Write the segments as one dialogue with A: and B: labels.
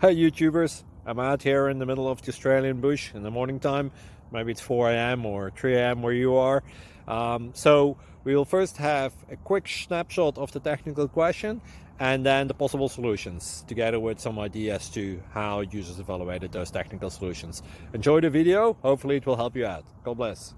A: Hey YouTubers, I'm out here in the middle of the Australian bush in the morning time. Maybe it's 4 a.m. or 3 a.m. where you are. So we will first have a quick snapshot of the technical question and then the possible solutions, together with some ideas to how users evaluated those technical solutions. Enjoy the video, hopefully it will help you out. God bless.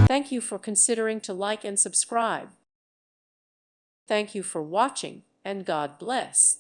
B: Thank you for considering to like and subscribe. Thank you for watching, and God bless.